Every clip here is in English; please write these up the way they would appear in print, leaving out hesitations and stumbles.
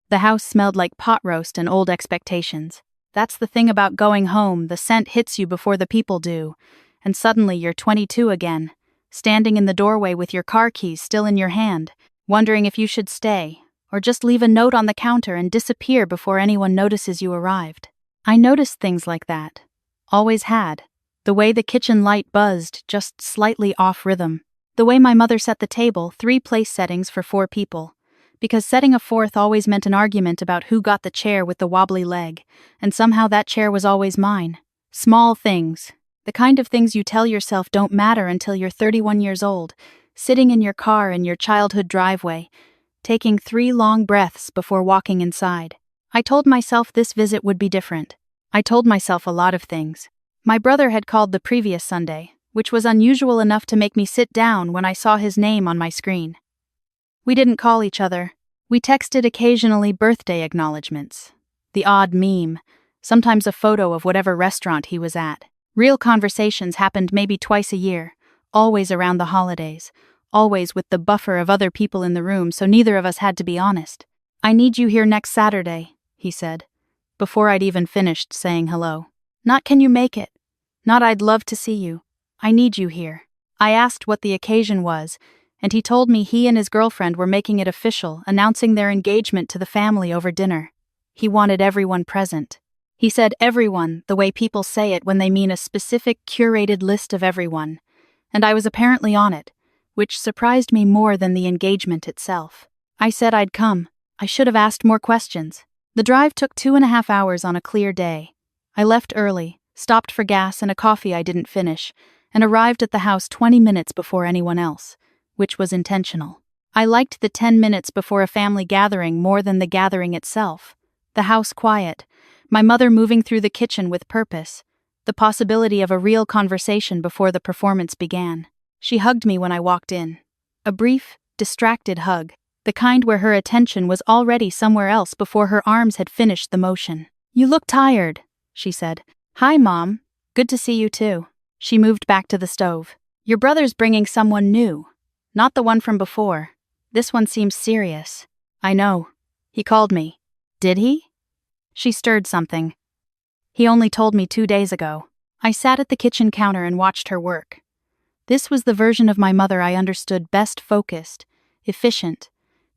The house smelled like pot roast and old expectations. That's the thing about going home, the scent hits you before the people do, and suddenly you're 22 again, standing in the doorway with your car keys still in your hand, wondering if you should stay, or just leave a note on the counter and disappear before anyone notices you arrived. I noticed things like that. Always had. The way the kitchen light buzzed, just slightly off rhythm. The way my mother set the table, 3 place settings for 4 people. Because setting a 4th always meant an argument about who got the chair with the wobbly leg, and somehow that chair was always mine. Small things. The kind of things you tell yourself don't matter until you're 31 years old, sitting in your car in your childhood driveway, taking 3 long breaths before walking inside. I told myself this visit would be different. I told myself a lot of things. My brother had called the previous Sunday, which was unusual enough to make me sit down when I saw his name on my screen. We didn't call each other. We texted occasionally birthday acknowledgements. The odd meme, sometimes a photo of whatever restaurant he was at. Real conversations happened maybe twice a year, always around the holidays, always with the buffer of other people in the room so neither of us had to be honest. "I need you here next Saturday," he said, before I'd even finished saying hello. Not "can you make it?" Not "I'd love to see you." "I need you here." I asked what the occasion was, and he told me he and his girlfriend were making it official, announcing their engagement to the family over dinner. He wanted everyone present. He said everyone, the way people say it when they mean a specific, curated list of everyone. And I was apparently on it, which surprised me more than the engagement itself. I said I'd come. I should have asked more questions. The drive took 2.5 hours on a clear day. I left early, stopped for gas and a coffee I didn't finish, and arrived at the house 20 minutes before anyone else, which was intentional. I liked the 10 minutes before a family gathering more than the gathering itself. The house quiet, my mother moving through the kitchen with purpose, the possibility of a real conversation before the performance began. She hugged me when I walked in. A brief, distracted hug, the kind where her attention was already somewhere else before her arms had finished the motion. "You look tired," she said. "Hi, Mom. Good to see you too." She moved back to the stove. "Your brother's bringing someone new. Not the one from before. This one seems serious." "I know. He called me." "Did he?" She stirred something. "He only told me 2 days ago." I sat at the kitchen counter and watched her work. This was the version of my mother I understood best: focused, efficient,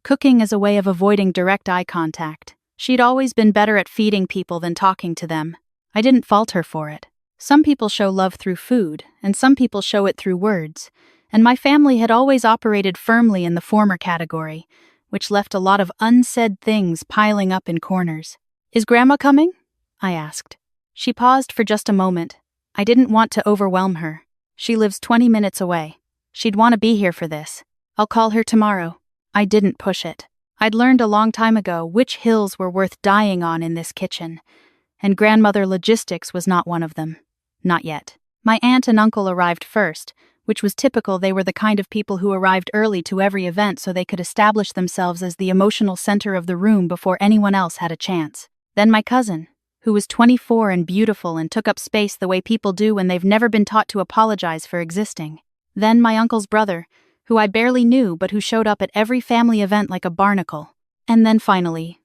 cooking as a way of avoiding direct eye contact. She'd always been better at feeding people than talking to them. I didn't fault her for it. Some people show love through food, and some people show it through words, and my family had always operated firmly in the former category, which left a lot of unsaid things piling up in corners. "Is Grandma coming?" I asked. She paused for just a moment. I didn't want to overwhelm her. "She lives 20 minutes away. She'd want to be here for this. I'll call her tomorrow." I didn't push it. I'd learned a long time ago which hills were worth dying on in this kitchen, and grandmother logistics was not one of them. Not yet. My aunt and uncle arrived first, which was typical. They were the kind of people who arrived early to every event so they could establish themselves as the emotional center of the room before anyone else had a chance. Then my cousin, who was 24 and beautiful and took up space the way people do when they've never been taught to apologize for existing. Then my uncle's brother, who I barely knew but who showed up at every family event like a barnacle. And then finally,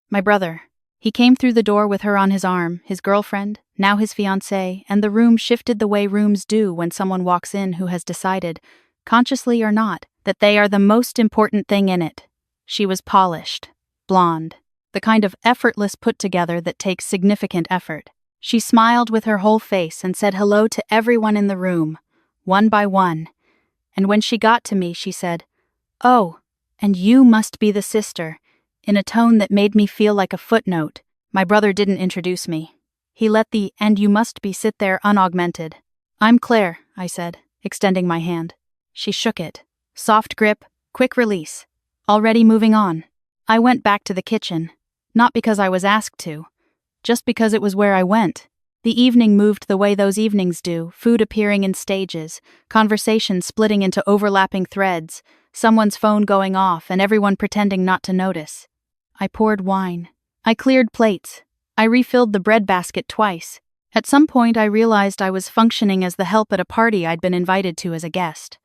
my brother. He came through the door with her on his arm, his girlfriend, now his fiancée, and the room shifted the way rooms do when someone walks in who has decided, consciously or not, that they are the most important thing in it. She was polished, blonde, the kind of effortless put together that takes significant effort. She smiled with her whole face and said hello to everyone in the room, one by one. And when she got to me, she said, "Oh, and you must be the sister," in a tone that made me feel like a footnote. My brother didn't introduce me. He let the "and you must be" sit there unaugmented. "I'm Claire," I said, extending my hand. She shook it. Soft grip, quick release. Already moving on. I went back to the kitchen. Not because I was asked to. Just because it was where I went. The evening moved the way those evenings do, food appearing in stages, conversation splitting into overlapping threads, someone's phone going off and everyone pretending not to notice. I poured wine. I cleared plates. I refilled the bread basket twice. At some point I realized I was functioning as the help at a party I'd been invited to as a guest.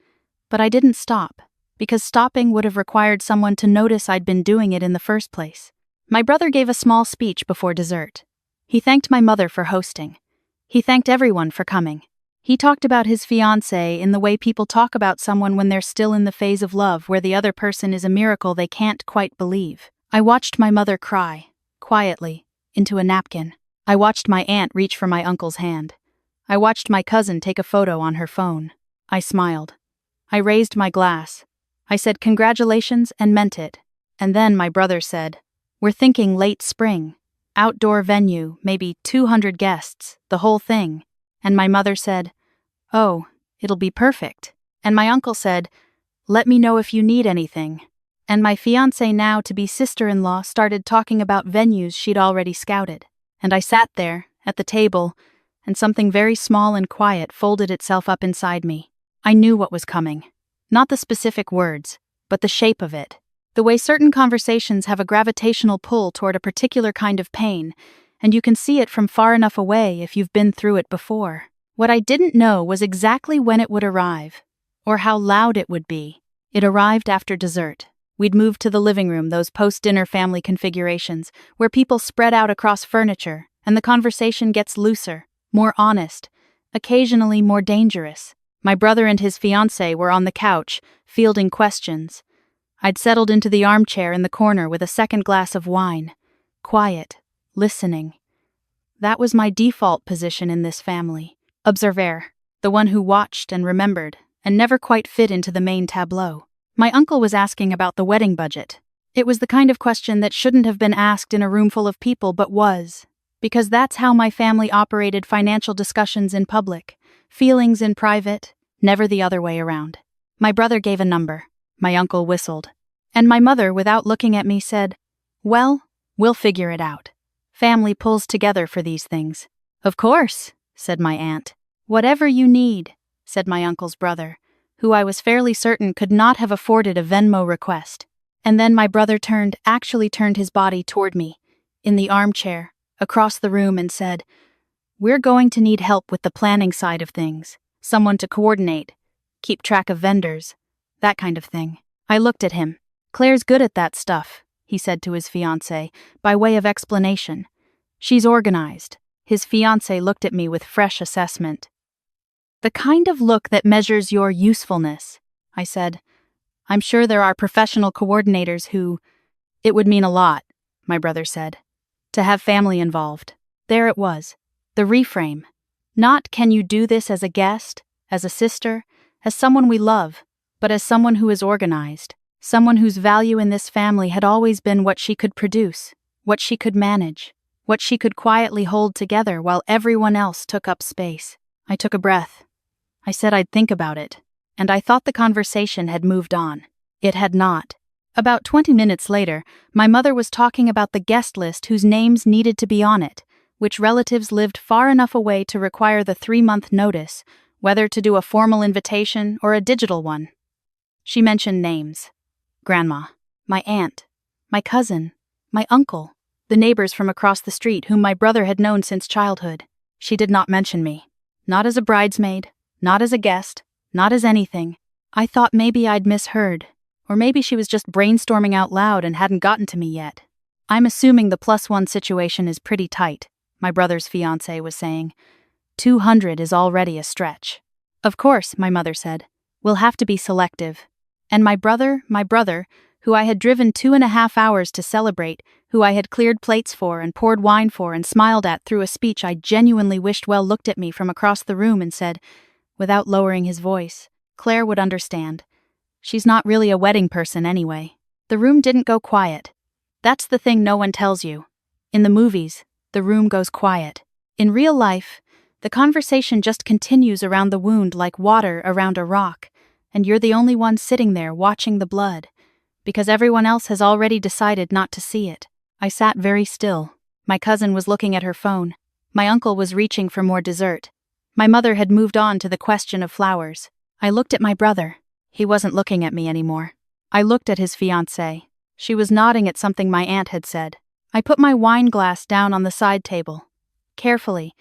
But I didn't stop, because stopping would have required someone to notice I'd been doing it in the first place. My brother gave a small speech before dessert. He thanked my mother for hosting. He thanked everyone for coming. He talked about his fiancée in the way people talk about someone when they're still in the phase of love where the other person is a miracle they can't quite believe. I watched my mother cry, quietly, into a napkin. I watched my aunt reach for my uncle's hand. I watched my cousin take a photo on her phone. I smiled. I raised my glass. I said congratulations and meant it. And then my brother said, "We're thinking late spring. Outdoor venue, maybe 200 guests, the whole thing." And my mother said, "Oh, it'll be perfect." And my uncle said, "Let me know if you need anything." And my fiancée now-to-be sister-in-law started talking about venues she'd already scouted. And I sat there, at the table, and something very small and quiet folded itself up inside me. I knew what was coming. Not the specific words, but the shape of it. The way certain conversations have a gravitational pull toward a particular kind of pain, and you can see it from far enough away if you've been through it before. What I didn't know was exactly when it would arrive, or how loud it would be. It arrived after dessert. We'd moved to the living room, those post-dinner family configurations, where people spread out across furniture, and the conversation gets looser, more honest, occasionally more dangerous. My brother and his fiancée were on the couch, fielding questions. I'd settled into the armchair in the corner with a second glass of wine. Quiet, listening. That was my default position in this family. Observer, the one who watched and remembered, and never quite fit into the main tableau. My uncle was asking about the wedding budget. It was the kind of question that shouldn't have been asked in a room full of people but was, because that's how my family operated financial discussions in public, feelings in private, never the other way around. My brother gave a number. My uncle whistled. And my mother, without looking at me, said, "Well, we'll figure it out. Family pulls together for these things." "Of course," said my aunt. "Whatever you need," said my uncle's brother, who I was fairly certain could not have afforded a Venmo request. And then my brother actually turned his body toward me, in the armchair, across the room, and said, "We're going to need help with the planning side of things. Someone to coordinate, keep track of vendors, that kind of thing." I looked at him. "Claire's good at that stuff," he said to his fiancée, by way of explanation. "She's organized." His fiancée looked at me with fresh assessment. "The kind of look that measures your usefulness," I said. "I'm sure there are professional coordinators who—" "It would mean a lot," my brother said, "to have family involved." There it was, the reframe. Not can you do this as a guest, as a sister, as someone we love, but as someone who is organized, someone whose value in this family had always been what she could produce, what she could manage, what she could quietly hold together while everyone else took up space. I took a breath. I said I'd think about it, and I thought the conversation had moved on. It had not. About 20 minutes later, my mother was talking about the guest list whose names needed to be on it, which relatives lived far enough away to require the 3-month notice, whether to do a formal invitation or a digital one. She mentioned names. Grandma, my aunt, my cousin, my uncle, the neighbors from across the street whom my brother had known since childhood. She did not mention me. Not as a bridesmaid, not as a guest, not as anything. I thought maybe I'd misheard, or maybe she was just brainstorming out loud and hadn't gotten to me yet. "I'm assuming the +1 situation is pretty tight," my brother's fiancée was saying. 200 is already a stretch. "Of course," my mother said. "We'll have to be selective." And my brother, who I had driven 2.5 hours to celebrate, who I had cleared plates for and poured wine for and smiled at through a speech I genuinely wished well, looked at me from across the room and said, without lowering his voice, "Claire would understand. She's not really a wedding person anyway." The room didn't go quiet. That's the thing no one tells you. In the movies, the room goes quiet. In real life, the conversation just continues around the wound like water around a rock, and you're the only one sitting there watching the blood, because everyone else has already decided not to see it. I sat very still. My cousin was looking at her phone. My uncle was reaching for more dessert. My mother had moved on to the question of flowers. I looked at my brother. He wasn't looking at me anymore. I looked at his fiancée. She was nodding at something my aunt had said. I put my wine glass down on the side table. Carefully.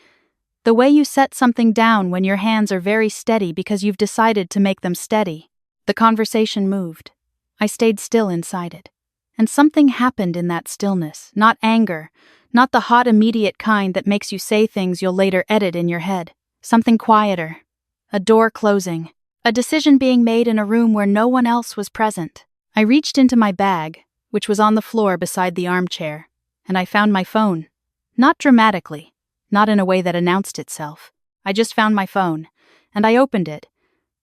The way you set something down when your hands are very steady because you've decided to make them steady. The conversation moved. I stayed still inside it. And something happened in that stillness, not anger, not the hot immediate kind that makes you say things you'll later edit in your head. Something quieter. A door closing. A decision being made in a room where no one else was present. I reached into my bag, which was on the floor beside the armchair, and I found my phone. Not dramatically, not in a way that announced itself. I just found my phone, and I opened it,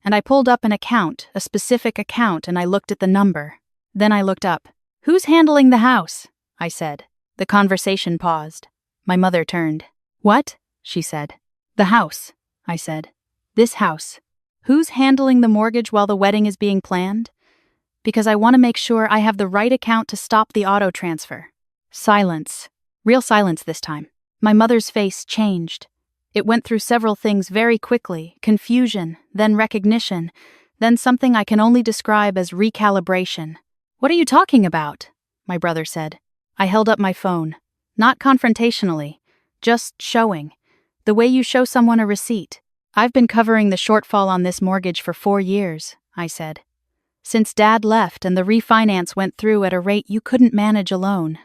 and I pulled up an account, a specific account, and I looked at the number. Then I looked up. "Who's handling the house?" I said. The conversation paused. My mother turned. "What?" she said. "The house," I said. "This house. Who's handling the mortgage while the wedding is being planned? Because I want to make sure I have the right account to stop the auto transfer." Silence. Real silence this time. My mother's face changed. It went through several things very quickly: confusion, then recognition, then something I can only describe as recalibration. "What are you talking about?" my brother said. I held up my phone. Not confrontationally, just showing. The way you show someone a receipt. "I've been covering the shortfall on this mortgage for 4 years, I said. "Since Dad left and the refinance went through at a rate you couldn't manage alone."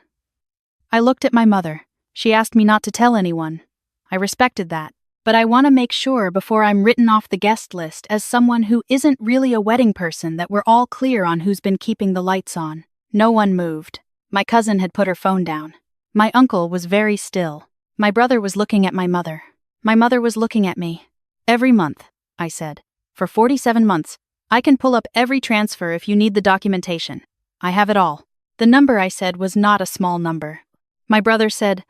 I looked at my mother. She asked me not to tell anyone. I respected that. But I want to make sure before I'm written off the guest list as someone who isn't really a wedding person that we're all clear on who's been keeping the lights on. No one moved. My cousin had put her phone down. My uncle was very still. My brother was looking at my mother. My mother was looking at me. "Every month," I said. "For 47 months. I can pull up every transfer if you need the documentation. I have it all." The number I said was not a small number. My brother said,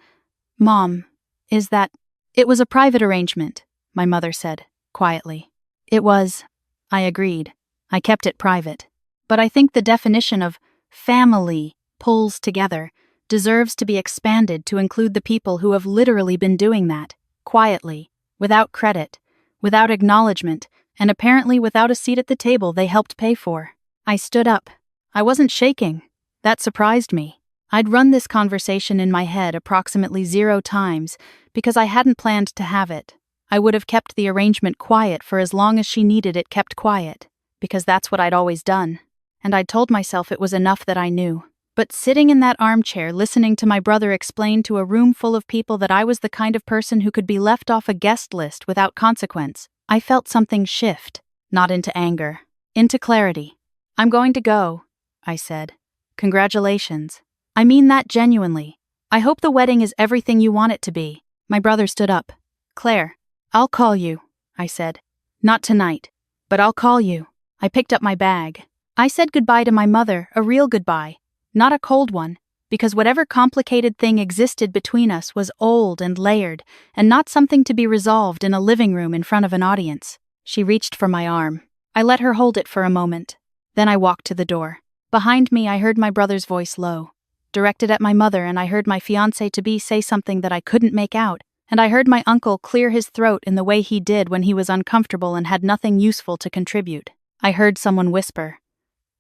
"Mom, is that—" "It was a private arrangement," my mother said, quietly. "It was," I agreed. "I kept it private. But I think the definition of family pulls together deserves to be expanded to include the people who have literally been doing that, quietly, without credit, without acknowledgement, and apparently without a seat at the table they helped pay for." I stood up. I wasn't shaking. That surprised me. I'd run this conversation in my head approximately 0 times because I hadn't planned to have it. I would have kept the arrangement quiet for as long as she needed it kept quiet, because that's what I'd always done. And I'd told myself it was enough that I knew. But sitting in that armchair listening to my brother explain to a room full of people that I was the kind of person who could be left off a guest list without consequence, I felt something shift, not into anger, into clarity. "I'm going to go," I said. "Congratulations. I mean that genuinely. I hope the wedding is everything you want it to be." My brother stood up. "Claire, I'll call you," I said. "Not tonight, but I'll call you." I picked up my bag. I said goodbye to my mother, a real goodbye, not a cold one, because whatever complicated thing existed between us was old and layered, and not something to be resolved in a living room in front of an audience. She reached for my arm. I let her hold it for a moment. Then I walked to the door. Behind me I heard my brother's voice low, directed at my mother, and I heard my fiancé-to-be say something that I couldn't make out, and I heard my uncle clear his throat in the way he did when he was uncomfortable and had nothing useful to contribute. I heard someone whisper,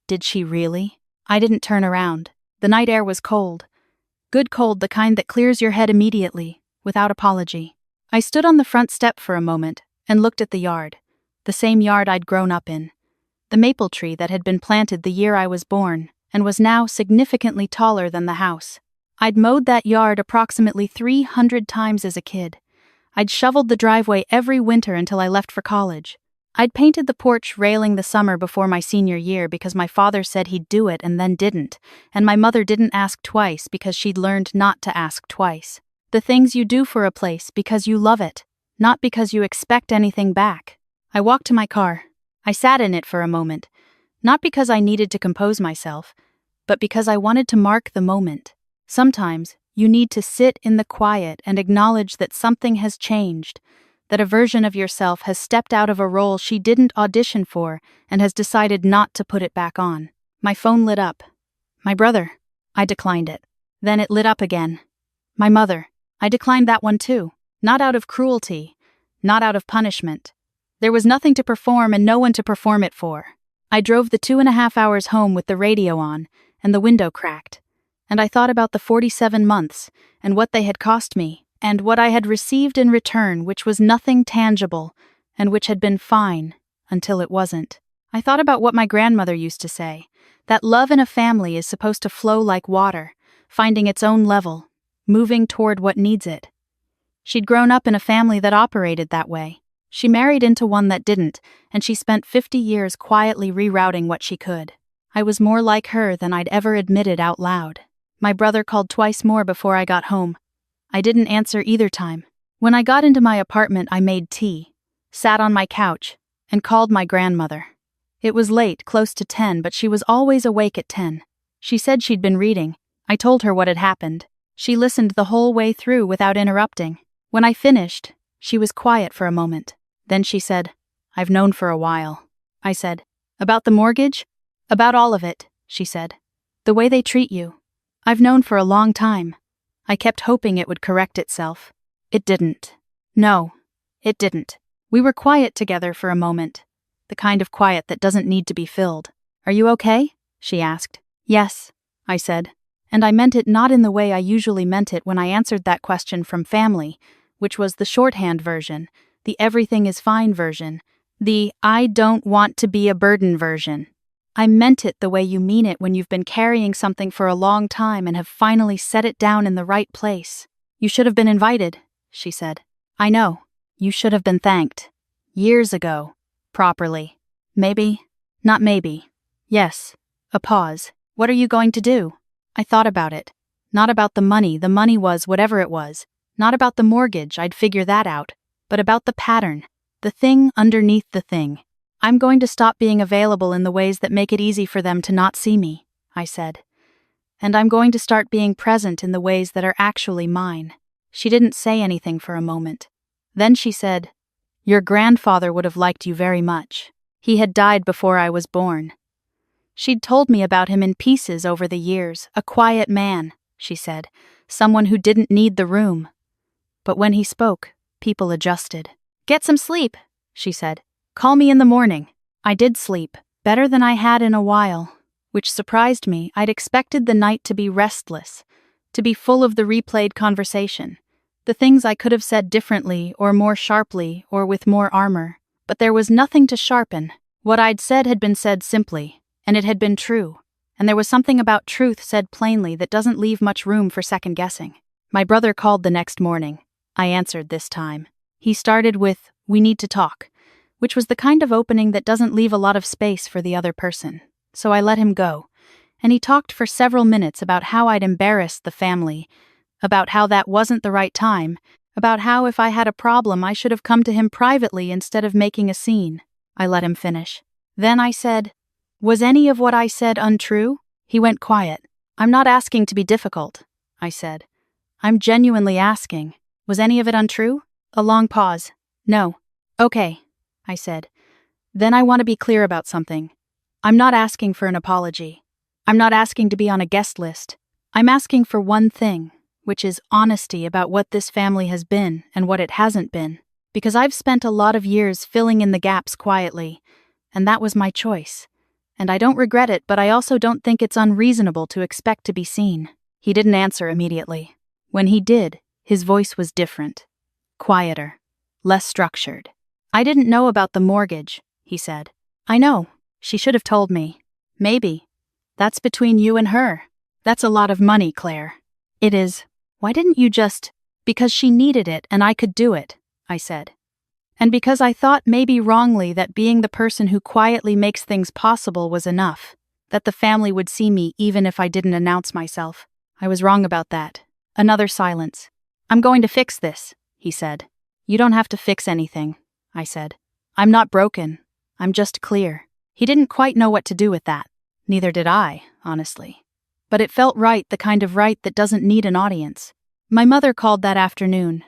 "Did she really?" I didn't turn around. The night air was cold. Good cold, the kind that clears your head immediately, without apology. I stood on the front step for a moment and looked at the yard, the same yard I'd grown up in. The maple tree that had been planted the year I was born and was now significantly taller than the house. I'd mowed that yard approximately 300 times as a kid. I'd shoveled the driveway every winter until I left for college. I'd painted the porch railing the summer before my senior year because my father said he'd do it and then didn't, and my mother didn't ask twice because she'd learned not to ask twice. The things you do for a place because you love it, not because you expect anything back. I walked to my car. I sat in it for a moment, not because I needed to compose myself, but because I wanted to mark the moment. Sometimes you need to sit in the quiet and acknowledge that something has changed, that a version of yourself has stepped out of a role she didn't audition for and has decided not to put it back on. My phone lit up. My brother. I declined it. Then it lit up again. My mother. I declined that one too. Not out of cruelty. Not out of punishment. There was nothing to perform and no one to perform it for. I drove the 2.5 hours home with the radio on and the window cracked. And I thought about the 47 months and what they had cost me, and what I had received in return, which was nothing tangible, and which had been fine, until it wasn't. I thought about what my grandmother used to say, That love in a family is supposed to flow like water, finding its own level, moving toward what needs it. She'd grown up in a family that operated that way. She married into one that didn't, and she spent 50 years quietly rerouting what she could. I was more like her than I'd ever admitted out loud. My brother called twice more before I got home. I didn't answer either time. When I got into my apartment, I made tea, sat on my couch, and called my grandmother. It was late, close to 10, but she was always awake at 10. She said she'd been reading. I told her what had happened. She listened the whole way through without interrupting. When I finished, she was quiet for a moment. Then she said, "I've known for a while." I said, "About the mortgage?" "About all of it," she said. "The way they treat you. I've known for a long time." I kept hoping it would correct itself. It didn't. No, it didn't. We were quiet together for a moment. The kind of quiet that doesn't need to be filled. "Are you okay?" she asked. "Yes," I said. And I meant it not in the way I usually meant it when I answered that question from family, which was the shorthand version, the everything is fine version, the I don't want to be a burden version. I meant it the way you mean it when you've been carrying something for a long time and have finally set it down in the right place. "You should have been invited," she said. "I know. You should have been thanked. Years ago. Properly. Maybe. Not maybe. Yes." A pause. "What are you going to do?" I thought about it. Not about the money was whatever it was. Not about the mortgage, I'd figure that out. But about the pattern. The thing underneath the thing. "I'm going to stop being available in the ways that make it easy for them to not see me," I said. "And I'm going to start being present in the ways that are actually mine." She didn't say anything for a moment. Then she said, "Your grandfather would have liked you very much. He had died before I was born." She'd told me about him in pieces over the years, a quiet man, she said, someone who didn't need the room. But when he spoke, people adjusted. "Get some sleep," she said. "Call me in the morning." I did sleep, better than I had in a while, which surprised me. I'd expected the night to be restless, to be full of the replayed conversation, the things I could have said differently or more sharply or with more armor. But there was nothing to sharpen. What I'd said had been said simply, and it had been true, and there was something about truth said plainly that doesn't leave much room for second-guessing. My brother called the next morning. I answered this time. He started with, "We need to talk," which was the kind of opening that doesn't leave a lot of space for the other person. So I let him go, and he talked for several minutes about how I'd embarrassed the family, about how that wasn't the right time, about how if I had a problem I should have come to him privately instead of making a scene. I let him finish. Then I said, "Was any of what I said untrue?" He went quiet. "I'm not asking to be difficult," I said. "I'm genuinely asking. Was any of it untrue?" A long pause. "No." "Okay," I said. "Then I want to be clear about something. I'm not asking for an apology. I'm not asking to be on a guest list. I'm asking for one thing, which is honesty about what this family has been and what it hasn't been. Because I've spent a lot of years filling in the gaps quietly, and that was my choice. And I don't regret it, but I also don't think it's unreasonable to expect to be seen." He didn't answer immediately. When he did, his voice was different. Quieter. Less structured. "I didn't know about the mortgage," he said. "I know. She should have told me. Maybe. That's between you and her. That's a lot of money, Claire." "It is. Why didn't you just—" "Because she needed it and I could do it," I said. "And because I thought maybe wrongly that being the person who quietly makes things possible was enough, that the family would see me even if I didn't announce myself. I was wrong about that." Another silence. "I'm going to fix this," he said. "You don't have to fix anything," I said. "I'm not broken. I'm just clear." He didn't quite know what to do with that. Neither did I, honestly. But it felt right, the kind of right that doesn't need an audience. My mother called that afternoon.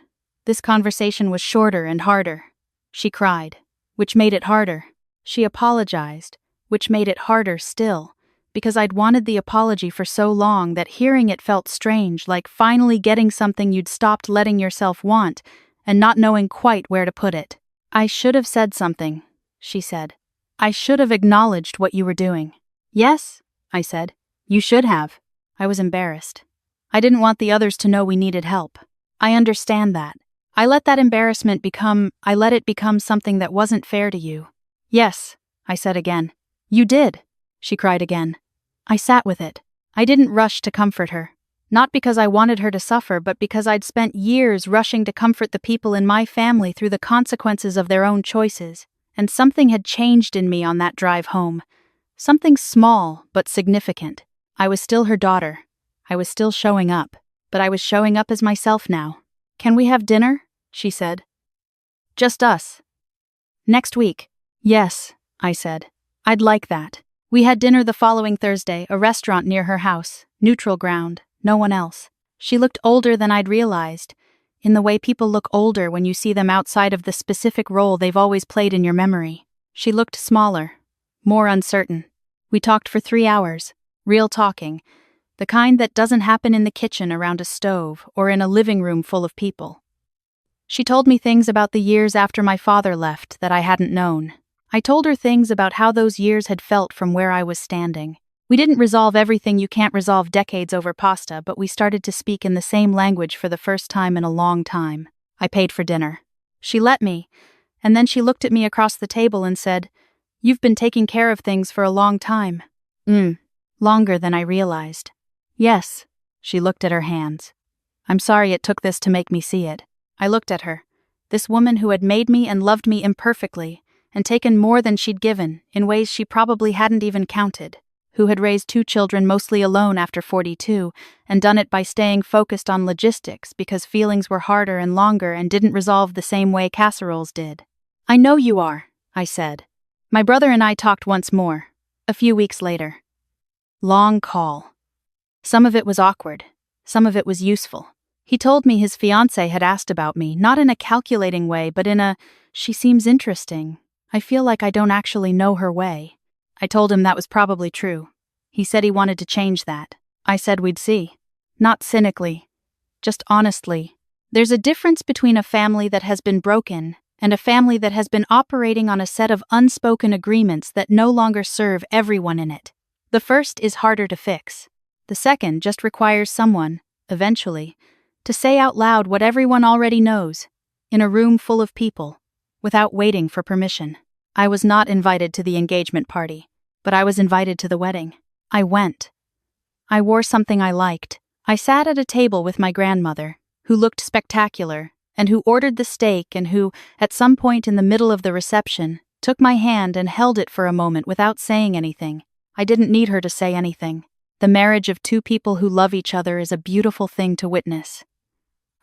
This conversation was shorter and harder. She cried, which made it harder. She apologized, which made it harder still, because I'd wanted the apology for so long that hearing it felt strange, like finally getting something you'd stopped letting yourself want and not knowing quite where to put it. "I should have said something," she said. "I should have acknowledged what you were doing." "Yes," I said. "You should have." I was embarrassed. I didn't want the others to know we needed help. I understand that. I let it become something that wasn't fair to you. "Yes," I said again. "You did," she cried again. I sat with it. I didn't rush to comfort her. Not because I wanted her to suffer, but because I'd spent years rushing to comfort the people in my family through the consequences of their own choices, and something had changed in me on that drive home. Something small, but significant. I was still her daughter. I was still showing up, but I was showing up as myself now. "Can we have dinner?" she said. "Just us." "Next week." "Yes," I said. "I'd like that." We had dinner the following Thursday, a restaurant near her house, neutral ground, no one else. She looked older than I'd realized, in the way people look older when you see them outside of the specific role they've always played in your memory. She looked smaller, more uncertain. We talked for 3 hours, real talking, the kind that doesn't happen in the kitchen around a stove or in a living room full of people. She told me things about the years after my father left that I hadn't known. I told her things about how those years had felt from where I was standing. We didn't resolve everything you can't resolve decades over pasta, but we started to speak in the same language for the first time in a long time. I paid for dinner. She let me, and then she looked at me across the table and said, "You've been taking care of things for a long time." Longer than I realized. "Yes." She looked at her hands. "I'm sorry it took this to make me see it." I looked at her. This woman who had made me and loved me imperfectly, and taken more than she'd given, in ways she probably hadn't even counted, who had raised 2 children mostly alone after 42, and done it by staying focused on logistics because feelings were harder and longer and didn't resolve the same way casseroles did. "I know you are," I said. My brother and I talked once more, a few weeks later. Long call. Some of it was awkward, some of it was useful. He told me his fiancée had asked about me, not in a calculating way, but in a, "She seems interesting. I feel like I don't actually know her" way. I told him that was probably true. He said he wanted to change that. I said we'd see. Not cynically, just honestly. There's a difference between a family that has been broken and a family that has been operating on a set of unspoken agreements that no longer serve everyone in it. The first is harder to fix. The second just requires someone, eventually, to say out loud what everyone already knows, in a room full of people, without waiting for permission. I was not invited to the engagement party, but I was invited to the wedding. I went. I wore something I liked. I sat at a table with my grandmother, who looked spectacular, and who ordered the steak and who, at some point in the middle of the reception, took my hand and held it for a moment without saying anything. I didn't need her to say anything. The marriage of 2 people who love each other is a beautiful thing to witness.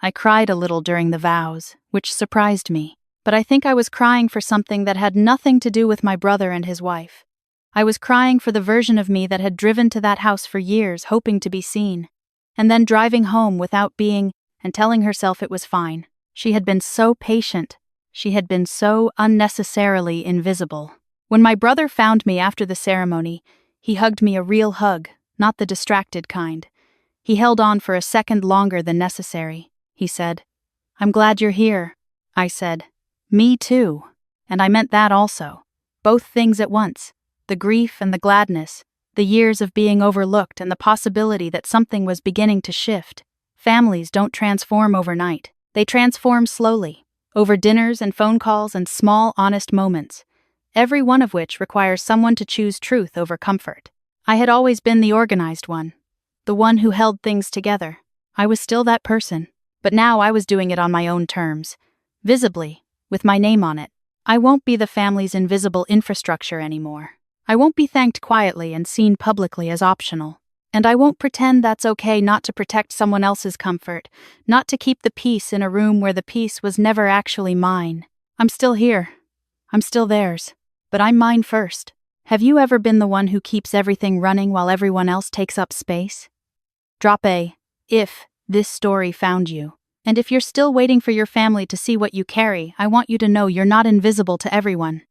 I cried a little during the vows, which surprised me, but I think I was crying for something that had nothing to do with my brother and his wife. I was crying for the version of me that had driven to that house for years, hoping to be seen, and then driving home without being, and telling herself it was fine. She had been so patient. She had been so unnecessarily invisible. When my brother found me after the ceremony, he hugged me a real hug, not the distracted kind. He held on for a second longer than necessary. He said, "I'm glad you're here." I said, "Me too." And I meant that also. Both things at once. The grief and the gladness, the years of being overlooked and the possibility that something was beginning to shift. Families don't transform overnight. They transform slowly, over dinners and phone calls and small, honest moments, every one of which requires someone to choose truth over comfort. I had always been the organized one, the one who held things together. I was still that person, but now I was doing it on my own terms, visibly, with my name on it. I won't be the family's invisible infrastructure anymore. I won't be thanked quietly and seen publicly as optional. And I won't pretend that's okay not to protect someone else's comfort, not to keep the peace in a room where the peace was never actually mine. I'm still here. I'm still theirs. But I'm mine first. Have you ever been the one who keeps everything running while everyone else takes up space? Drop a, if this story found you. And if you're still waiting for your family to see what you carry, I want you to know you're not invisible to everyone.